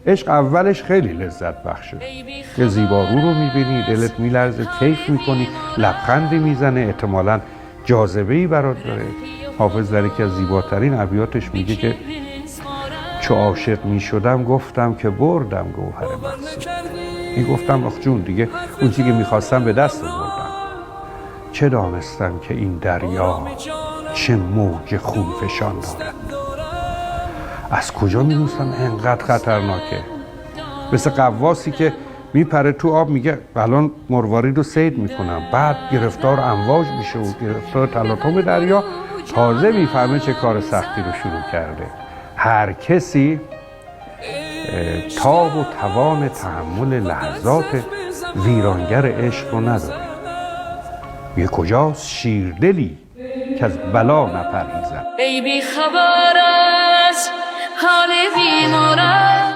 عشق اولش خیلی لذت بخشه، یه زیبارو رو میبینی، دلت میلرزه، کیف میکنی، لبخندی میزنه، احتمالاً جاذبه‌ای برات داره. حافظ در یکی از زیباترین ابیاتش میگه که چو عاشق میشدم گفتم که بردم گوهر مقصود. این گفتم آخ جون دیگه اون چیزی که میخواستم به دست آوردم. چه دانستم که این دریا چه موج خون فشان دارد. از کجا میدونستم انقدر خطرناکه؟ مثل قواسی که میپره تو آب میگه الان مروارید رو صید میکنم، بعد گرفتار امواج میشه و گرفتار تلاطم دریا، تازه میفهمه چه کار سختی رو شروع کرده. هر کسی تاب و توان تحمل لحظات ویرانگر عشق رو نداره. یه کجاست شیردلی که از بلا نپرهیزد. ای بی خبر از حال بیمارم